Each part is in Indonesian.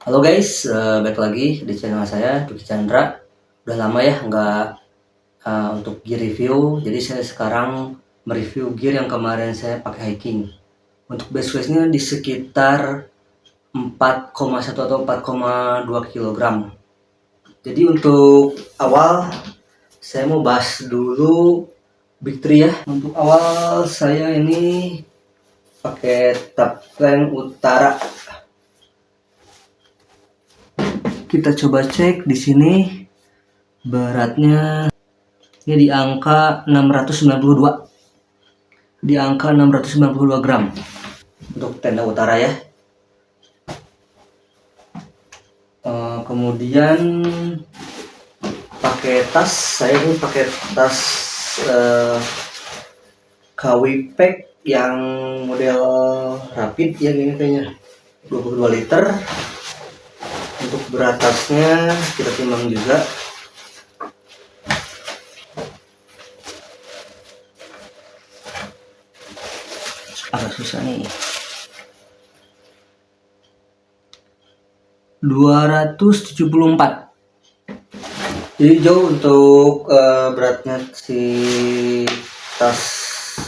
Halo guys, balik lagi di channel saya, Duki Chandra. Udah lama ya nggak untuk gear review, jadi saya sekarang mereview gear yang kemarin saya pakai hiking. Untuk base weight-nya di sekitar 4,1 atau 4,2 kg. Jadi untuk awal saya mau bahas dulu Big 3 ya. Untuk awal saya ini pakai Tapland Utara. Kita coba cek di sini beratnya ini di angka 692. Di angka 692 gram untuk tenda utara ya. Kemudian pakai tas, saya ini pakai tas KW Pack yang model rapid yang ini kayaknya 22 liter. Untuk berat tasnya kita timbang juga. Agak susah nih. 274. Jadi jauh untuk beratnya si tas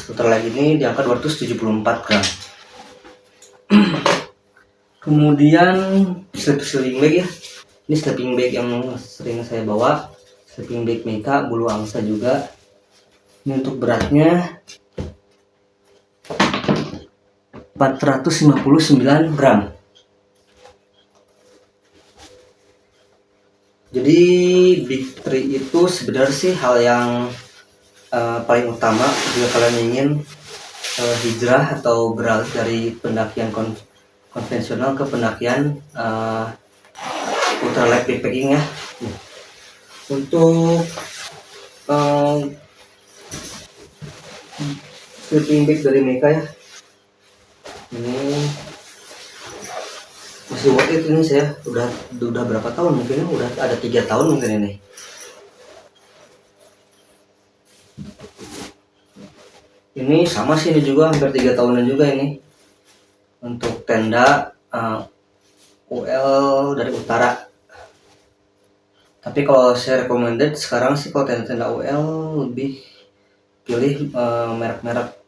ultralight ini di angka 274 gram. Kemudian sleeping bag ya. Ini sleeping bag yang sering saya bawa, sleeping bag Meika bulu angsa juga. Ini untuk beratnya 459 gram. Jadi Big 3 itu sebenarnya sih hal yang paling utama jika kalian ingin hijrah atau beralih dari pendakian konvensional ke pendakian ultralight backpacking ya. Untuk sleeping bag dari Meika ya, ini masih worth it. Ini saya udah berapa tahun, mungkin udah ada 3 tahun mungkin ini. Ini sama sih, ini juga hampir 3 tahunan juga ini. Untuk tenda UL dari Utara. Tapi kalau saya recommended sekarang sih kalau tenda-tenda UL lebih pilih merek-merek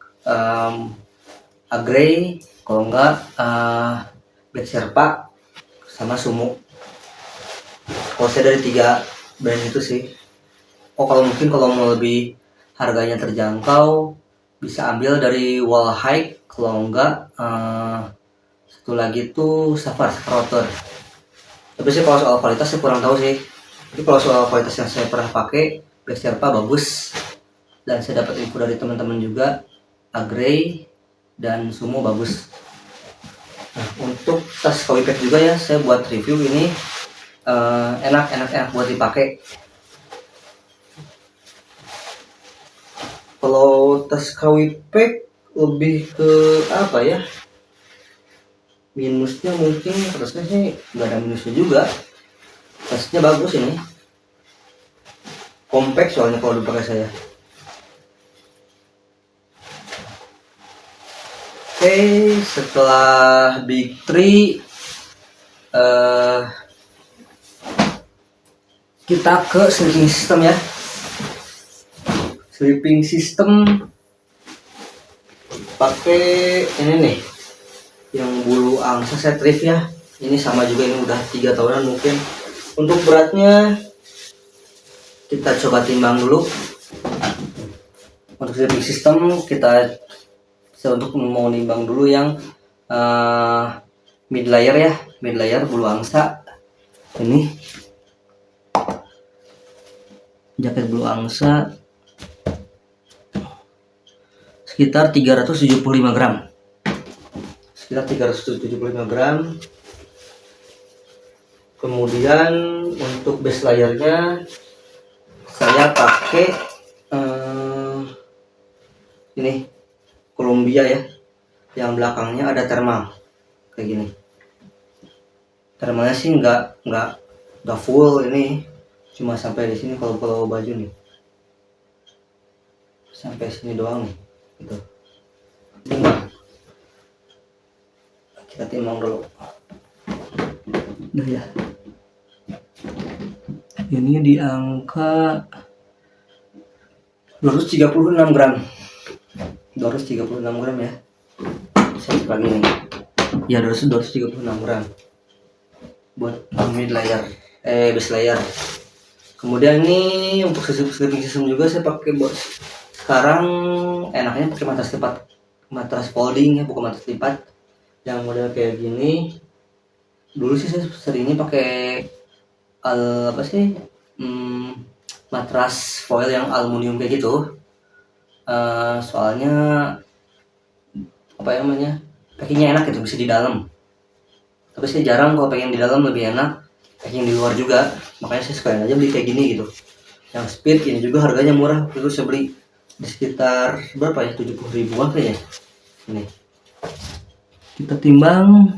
Agrey, kalau enggak Black Sherpa sama Sumo. Kalau saya dari 3 brand itu sih. Kalau mungkin kalau mau lebih harganya terjangkau bisa ambil dari Wall Hike, kalau enggak satu lagi tuh Safari Router. Tapi sih kalau soal kualitas saya kurang tahu sih. Tapi kalau soal kualitas yang saya pernah pakai, Black Sherpa bagus, dan saya dapat info dari teman-teman juga, Agrey dan Sumo bagus. Nah, untuk tas KW Pack juga ya, saya buat review ini enak buat dipakai. Kalau tas KW Pack lebih ke apa ya? Minusnya mungkin tasnya sih nggak ada minusnya juga. Tasnya bagus ini. Compact soalnya kalau dipakai saya. Oke, setelah Big 3 kita ke sleeping system ya. Sleeping system pakai ini nih, yang bulu angsa set reef ya. Ini sama juga, ini udah 3 tahunan mungkin. Untuk beratnya kita coba timbang dulu. Untuk sleeping system untuk mau nimbang dulu yang mid layer ya, mid layer bulu angsa. Ini jaket bulu angsa sekitar 375 gram. Sekitar 375 gram. Kemudian untuk base layernya saya pakai ini Columbia ya, yang belakangnya ada thermal kayak gini. Thermalnya sih nggak full, ini cuma sampai di sini. Kalau baju nih sampai sini doang nih gitu. Kita timbang dulu. Udah ya. Ini di angka 236 gram. 236 gram ya. Saya cek lagi nih. Ya 236 gram. Buat mid layer, base layer. Kemudian ini untuk sleeping system juga saya pakai bos. Sekarang enaknya pakai matras folding ya, bukan matras lipat. Yang model kayak gini. Dulu sih saya seringnya pakai apa sih? Matras foil yang aluminium kayak gitu. Soalnya apa namanya? Packingnya enak gitu, bisa di dalam. Tapi saya jarang kalau pengen di dalam, lebih enak packing di luar juga. Makanya saya sekalian aja beli kayak gini gitu. Yang speed ini juga harganya murah. Itu saya beli di sekitar berapa ya, 70 ribuan kayaknya. Ini kita timbang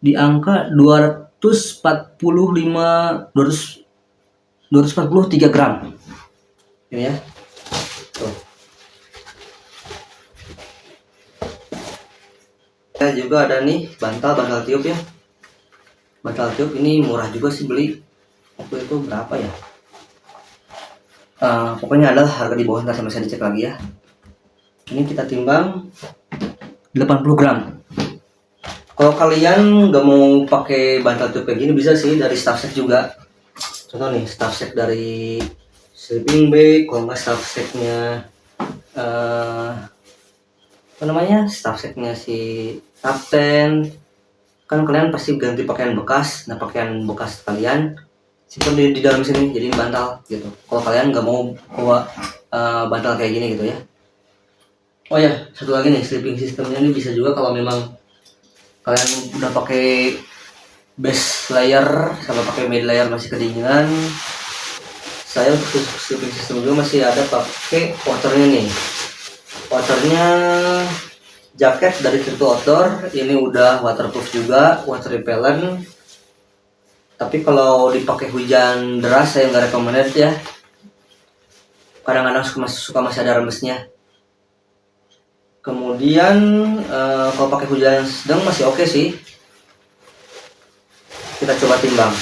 di angka 243 gram. Ini ya. Tuh. Ya juga ada nih bantal tiup ya. Bantal tiup ini murah juga sih beli. Waktu itu berapa ya? Pokoknya adalah harga di bawah, ntar sama saya dicek lagi ya. Ini kita timbang 80 gram. Kalau kalian nggak mau pakai bantal tiup kayak gini, bisa sih dari staff set juga. Contoh nih, staff set dari sleeping bag, kalau nggak staff setnya apa namanya, staff setnya si kapten. Kan kalian pasti ganti pakaian bekas. Nah, pakaian bekas kalian simpan di dalam sini jadi bantal gitu. Kalau kalian nggak mau bawa bantal kayak gini gitu ya. Oh ya, satu lagi nih, sleeping systemnya ini bisa juga kalau memang kalian udah pakai base layer sama pakai mid layer masih kedinginan. Saya untuk sleeping system juga masih ada pakai waternya nih. Waternya jaket dari Virtu Outdoor, ini udah waterproof juga, water repellent. Tapi kalau dipakai hujan deras saya nggak recommended ya. Kadang-kadang suka masih ada remesnya. Kemudian kalau pakai hujan sedang masih oke sih. Kita coba timbang.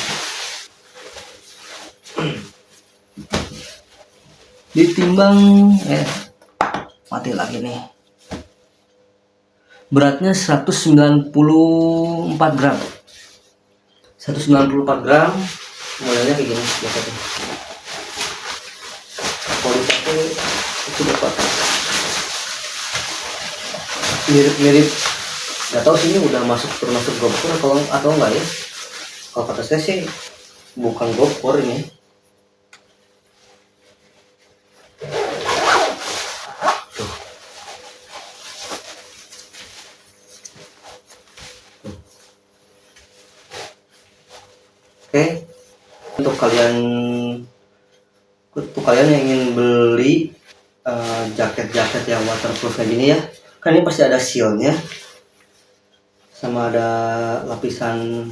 Ditimbang, mati lagi nih. Beratnya 194 gram. 194 gram. Modelnya kayak gini jaketnya. Kalau dipakai itu dapat mirip-mirip. Gak tahu sih ini udah termasuk GoPro atau enggak ya. Kalau kata saya sih bukan GoPro ini. Oke, untuk kalian yang ingin beli jaket-jaket yang waterproof kayak gini ya, kan ini pasti ada sealnya sama ada lapisan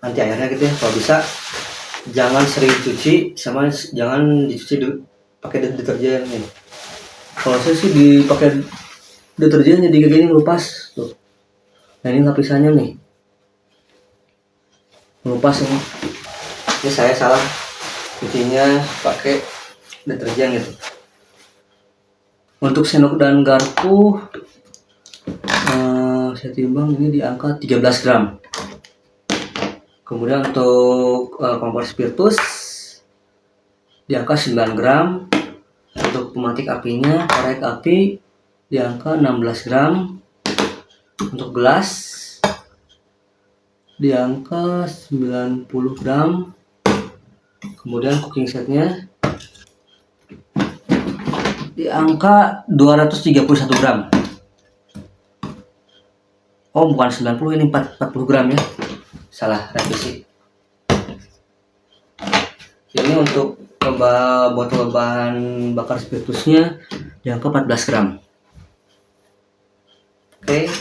anti airnya gitu ya. Kalau bisa jangan sering cuci, sama jangan dicuci pakai deterjen nih. Kalau saya sih dipakai deterjen jadi kayak gini ngelupas tuh. Nah ini lapisannya nih, ngelupas ini. Ini saya salah cucinya pakai deterjen gitu. Untuk sendok dan garpu saya timbang ini di angka 13 gram. Kemudian untuk kompor spiritus di angka 9 gram. Untuk pematik apinya, korek api di angka 16 gram. Untuk gelas di angka 90 gram. Kemudian cooking setnya di angka 231 gram. Oh bukan 90, ini 40 gram ya. Salah revisi. Ini untuk botol bahan bakar spiritusnya di angka 14 gram. Oke.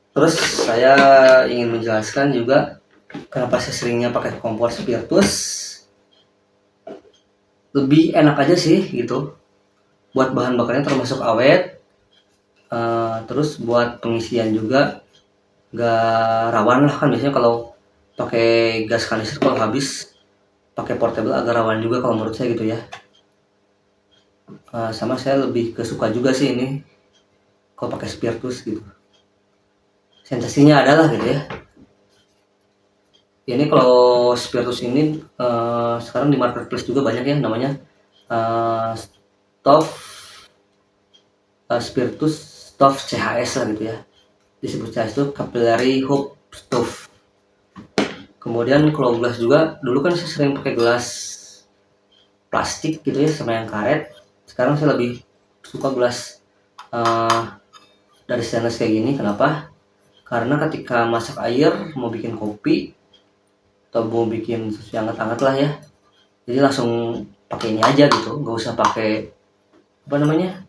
Terus saya ingin menjelaskan juga kenapa saya seringnya pakai kompor spiritus. Lebih enak aja sih gitu. Buat bahan bakarnya termasuk awet. Terus buat pengisian juga gak rawan lah, kan biasanya kalau pakai gas kanister kalau habis, pakai portable agak rawan juga kalau menurut saya gitu ya. Sama saya lebih suka juga sih ini kalau pakai spiritus gitu, sensasinya adalah gitu ya. Ini kalau spiritus ini sekarang di marketplace juga banyak ya, namanya stove spiritus stove CHS lah gitu ya, disebut CHS itu capillary hoop stove. Kemudian kalau gelas juga, dulu kan saya sering pakai gelas plastik gitu ya sama yang karet. Sekarang saya lebih suka gelas dari stainless kayak gini. Kenapa? Karena ketika masak air, mau bikin kopi atau mau bikin susu hangat-hangat lah ya, jadi langsung pakai ini aja gitu, nggak usah pakai apa namanya,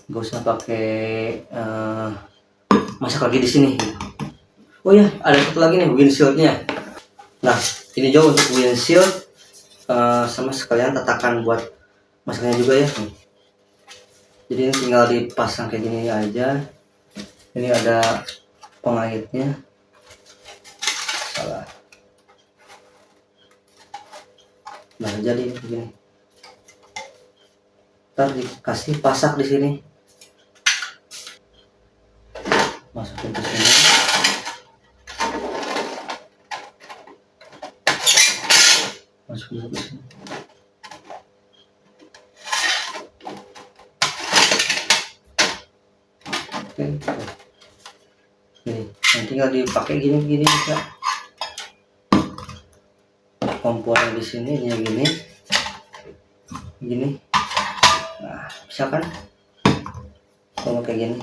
nggak usah pakai masak lagi di sini. Oh ya, ada satu lagi nih, windshieldnya. Nah, ini juga untuk windshield sama sekalian tatakan buat masaknya juga ya. Jadi ini tinggal dipasang kayak gini aja. Ini ada pengaitnya. Salah. Nah, jadi begini. Ntar dikasih pasak di sini. Masukin ke sini. Masukin ke sini. Oke. Nih, nanti tinggal dipakai gini-gini bisa. Kompornya di sini ini gini. Nah, bisa kan? Kalau kayak gini.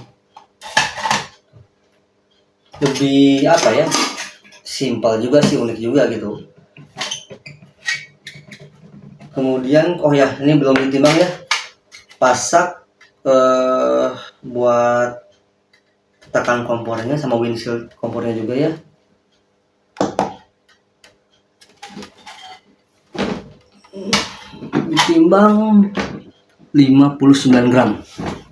Lebih apa ya? Simpel juga sih, unik juga gitu. Kemudian oh ya, ini belum ditimbang ya. Pasak buat tekan kompornya sama windshield kompornya juga ya. Ditimbang 59 gram.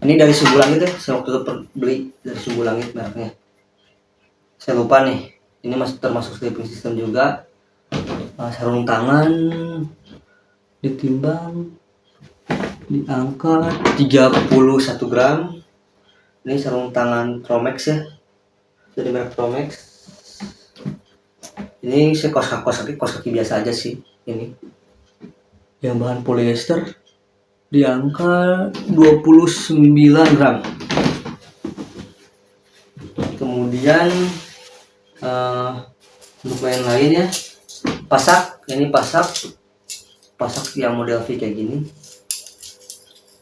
Ini dari Sumbu Langit ya, saya waktu itu beli dari Sumbu Langit mereknya. Saya lupa nih, ini masih termasuk sleeping system juga. Sarung tangan ditimbang di angka 31 gram. Ini sarung tangan Tromex ya, dari merek Tromex. Ini saya kos kaki biasa aja sih ini, yang bahan polyester, di angka 29 gram. Kemudian untuk lain-lain ya, pasak, ini pasak yang model V kayak gini,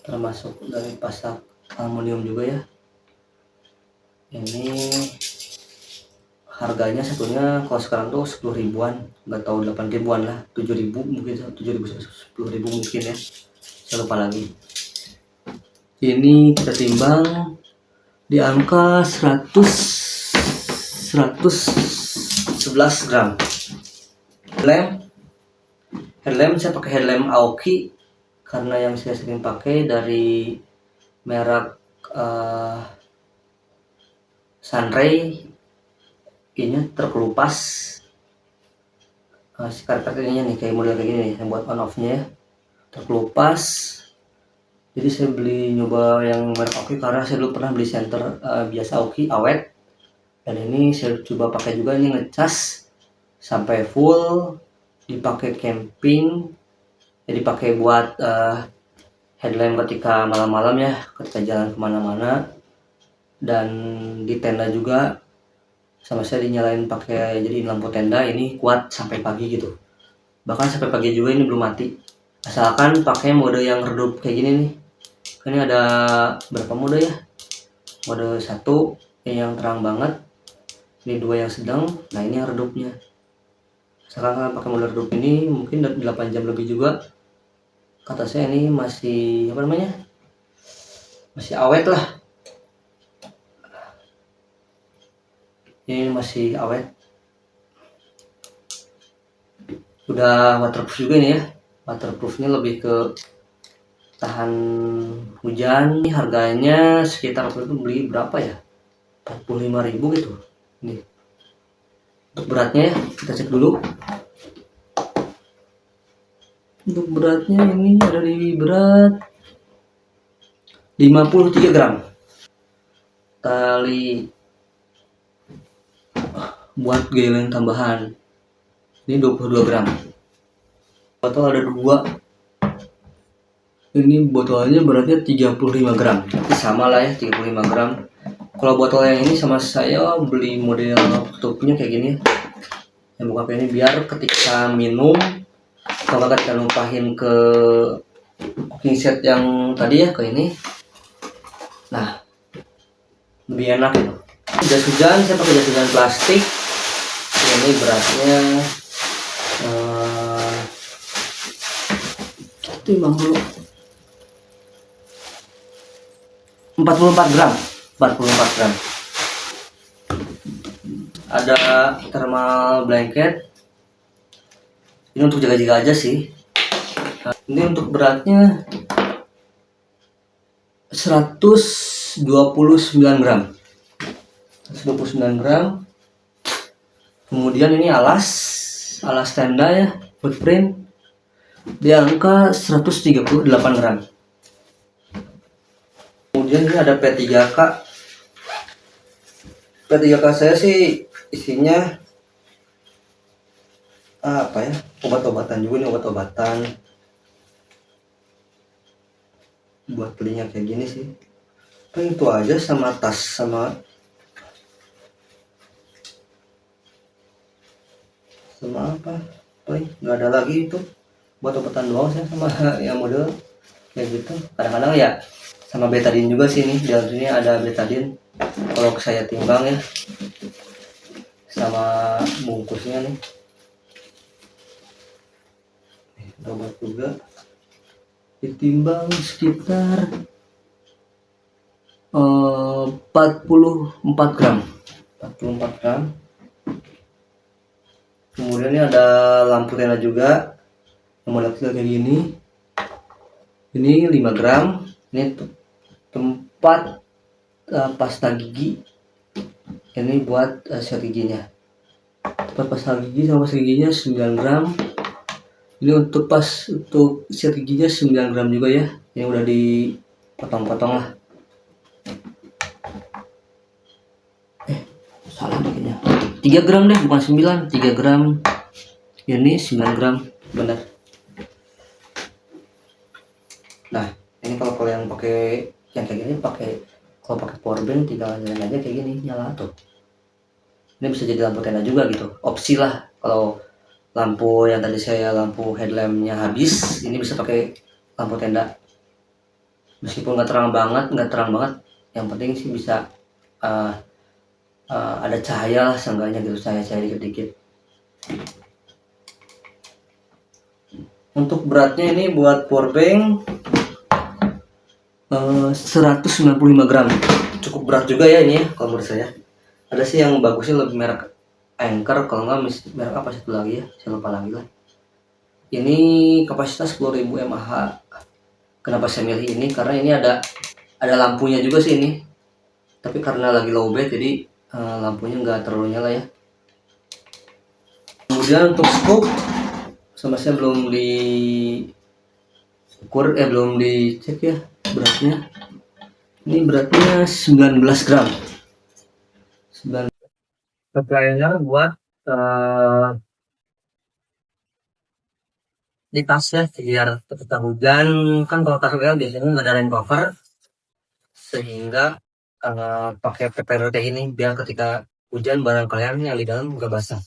termasuk dari pasak aluminium juga ya. Ini harganya satunya kalau sekarang tuh 10 ribuan, nggak tahu 8 ribuan lah, 7 ribu mungkin, 7 ribu 10 ribu mungkin ya, saya lupa lagi. Ini kita timbang di angka 111 gram. Headlamp saya pakai headlamp Aoki karena yang saya sering pakai dari merek Sunray, ini terkelupas si karet-karetnya nih, kayak model kayak gini nih, yang buat on off nya ya, terkelupas. Jadi saya beli nyoba yang merek Aoki karena saya dulu pernah beli center biasa Aoki awet, dan ini saya coba pakai juga, ini ngecas sampai full, dipakai camping ya, dipakai buat headlamp ketika malam-malam ya, ketika jalan kemana-mana, dan di tenda juga sama saya dinyalain pakai jadi lampu tenda, ini kuat sampai pagi gitu, bahkan sampai pagi juga ini belum mati, asalkan pakai mode yang redup kayak gini nih. Ini ada berapa mode ya, mode 1 yang terang banget, ini 2 yang sedang, nah ini yang redupnya. Sekarang pakai mode redup ini mungkin 8 jam lebih juga, kata saya ini masih apa namanya, masih awet lah, ini masih awet, udah waterproof juga ini ya. Waterproofnya lebih ke tahan hujan. Ini harganya sekitar waktu itu beli berapa ya, 45 ribu gitu. Nih Untuk beratnya ya, kita cek dulu. Untuk beratnya ini ada di berat 53 gram. Tali buat geleng tambahan ini 22 gram. Botol ada dua. Ini botolnya beratnya 35 gram. Sama lah ya, 35 gram. Kalau botol yang ini sama saya beli model tutupnya kayak gini. Yang buka kayak ini biar ketika minum, kalau kita numpahin ke cooking set yang tadi ya, ke ini. Nah, lebih enak gitu. Jas hujan, saya pakai jas hujan plastik. Ini beratnya timbang dulu 44 gram. 44 gram. Ada thermal blanket. Ini untuk jaga-jaga aja sih. Nah, ini untuk beratnya 129 gram. 129 gram. Kemudian ini alas tenda ya, footprint. Dia angka 138 gram. Kemudian ini ada P3K. P3K saya sih isinya apa ya, obat-obatan juga nih, obat-obatan. Buat belinya kayak gini sih. Paling itu aja, sama tas, sama apa, paling nggak ada lagi. Itu buat obatan doang sih, sama yang model kayak gitu. Kadang-kadang ya sama betadine juga sih. Nih di dalam sini ada betadine kalau saya timbang ya, sama bungkusnya nih. Obat juga ditimbang sekitar 44 gram. 44 gram. Kemudian ini ada lampu tenda juga yang model kecil kayak gini. Ini 5 gram. Ini tempat pasta gigi. Ini buat sikat giginya. Tempat pasta gigi sama pasta giginya 9 gram. Ini untuk sikat giginya 9 gram juga ya. Ini udah dipotong-potong lah. Salah dikitnya. 3 gram deh, bukan 9, 3 gram. Ini 9 gram, benar. Nah, ini kalau yang pakai yang kayak gini, kalau pakai power bank tinggal nyalain aja kayak gini, nyala tuh. Ini bisa jadi lampu tenda juga gitu, opsi lah. Kalau lampu yang tadi saya lampu headlampnya habis, ini bisa pakai lampu tenda. Meskipun nggak terang banget, yang penting sih bisa ada cahaya lah, seenggaknya gitu, cahaya dikit-dikit. Untuk beratnya ini buat power bank 195 gram. Cukup berat juga ya ini ya kalau menurut saya. Ada sih yang bagusnya lebih merek Anchor, kalau nggak merek apa satu lagi ya, saya lupa lagi lah. Ini kapasitas 10.000 mAh. Kenapa saya milih ini? Karena ini ada lampunya juga sih ini. Tapi karena lagi low bat jadi lampunya nggak terlalu nyala ya. Kemudian untuk scoop, sama saya belum belum dicek ya beratnya. Ini beratnya 19 gram. 9 Keplayanya buat di tasnya biar ketika hujan, kan kalau tas WL biasanya nggak ada rain cover, sehingga pakai PPRT ini biar ketika hujan barang kalian yang di dalam nggak basah.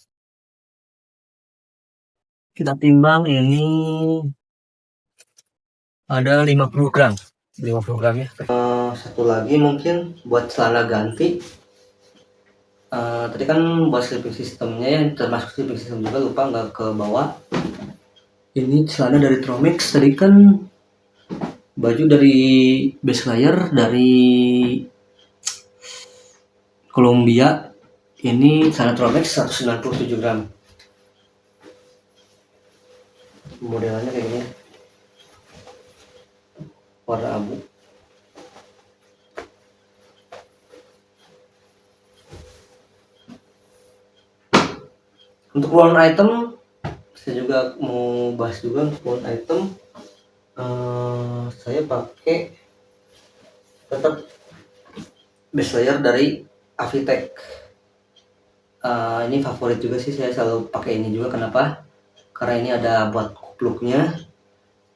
Kita timbang, ini ada 50 gram. 50 gram ya. Satu lagi mungkin buat celana ganti. Tadi kan buat sleeping systemnya ya, termasuk sleeping system juga, lupa nggak ke bawah. Ini celana dari Tromix. Tadi kan baju dari base layer dari Columbia. Ini celana Tromix 197 gram. Modelnya kayak gini, warna abu. Untuk loan item saya juga mau bahas juga. Untuk loan item saya pakai tetap base layer dari Avitech. Ini favorit juga sih, saya selalu pakai ini juga. Kenapa? Karena ini ada buat kupluknya,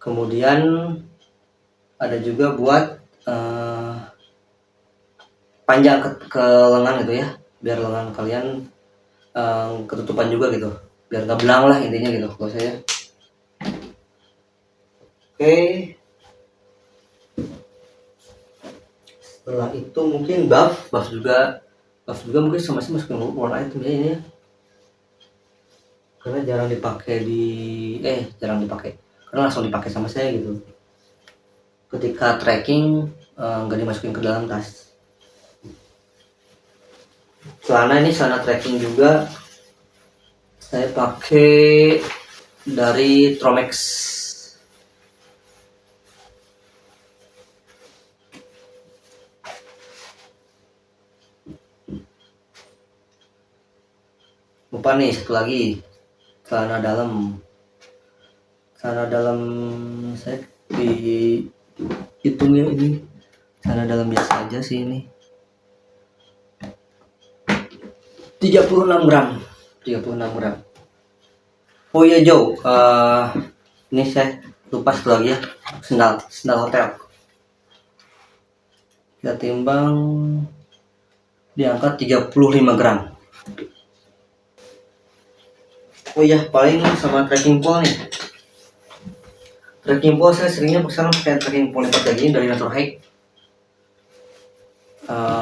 kemudian ada juga buat panjang ke lengan gitu ya, biar lengan kalian ketutupan juga gitu, biar nggak belang lah intinya gitu kalau saya. Oke, setelah itu mungkin buff juga mungkin sama sih masukin warna item ya ini ya, karena jarang dipakai karena langsung dipakai sama saya gitu ketika trekking, nggak dimasukin ke dalam tas. Celana ini celana trekking juga saya pakai dari Tromex. Lupa nih, satu lagi celana dalam saya dihitungnya ini celana dalam biasa aja sih, ini 36 gram. Oh iya Jo, ini saya lupa satu lagi ya, sendal hotel. Kita timbang di angka 35 gram. Oh iya, paling sama trekking pole nih. Trekking pole saya seringnya sekarang pakai trekking pole lipat daging dari Nature Hike.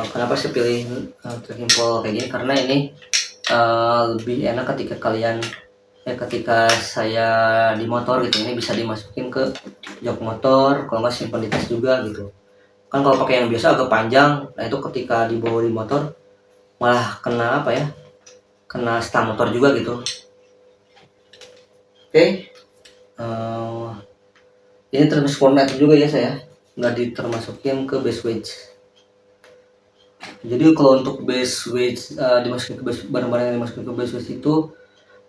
Kenapa saya pilih trekking pole kayak gini? Karena ini lebih enak ketika saya di motor gitu. Ini bisa dimasukin ke jok motor, kalau nggak simpan di tas juga gitu. Kan kalau pakai yang biasa agak panjang, nah itu ketika dibawa di motor malah kena kena stang motor juga gitu. Oke, ini termasuk warna itu juga ya, saya nggak ditermasukin ke base weight. Jadi kalau untuk base weight, barang-barang yang dimasukin ke base weight itu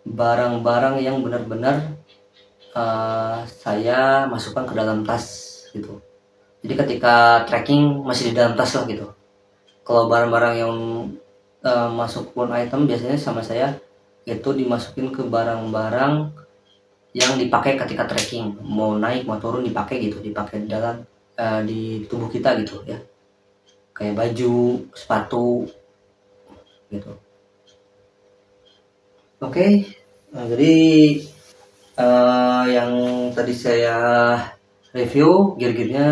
barang-barang yang benar-benar saya masukkan ke dalam tas gitu. Jadi ketika trekking masih di dalam tas lah gitu. Kalau barang-barang yang masuk one item biasanya sama saya itu dimasukin ke barang-barang yang dipakai ketika trekking, mau naik mau turun dipakai gitu, dipakai di dalam di tubuh kita gitu ya, kayak baju, sepatu gitu. Oke, jadi yang tadi saya review gear-gearnya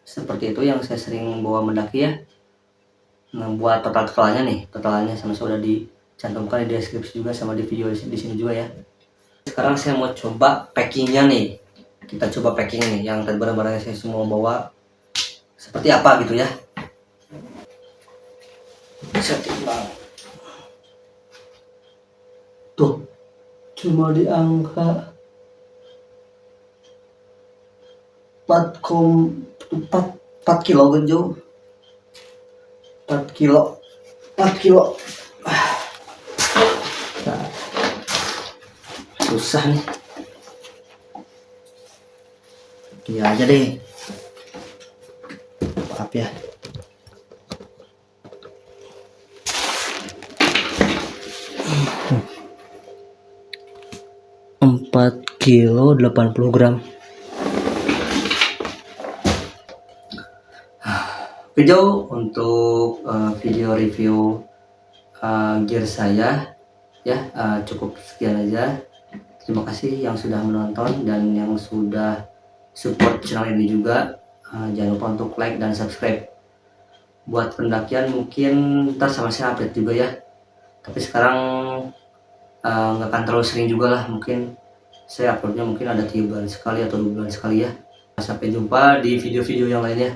seperti itu yang saya sering bawa mendaki ya. Nah, buat totalnya sama sudah dicantumkan di deskripsi juga sama di video di sini juga ya. Sekarang saya mau coba packingnya nih. Kita coba packing nih, yang tadi barang-barang yang saya semua bawa seperti apa gitu ya. Bisa timbang. Tuh, cuma di angka 4 kilo genjo. 4 kilo. Nah, susah nih. Iya aja deh. Maaf ya. Kilo 80 gram. Oke Jo, untuk video review gear saya ya cukup sekian aja. Terima kasih yang sudah menonton dan yang sudah support channel ini juga. Jangan lupa untuk like dan subscribe. Buat pendakian mungkin ntar sama saya update juga ya, tapi sekarang nggak akan terlalu sering juga lah, mungkin saya uploadnya mungkin ada 3 bulan sekali atau 2 bulan sekali ya. Sampai jumpa di video-video yang lainnya.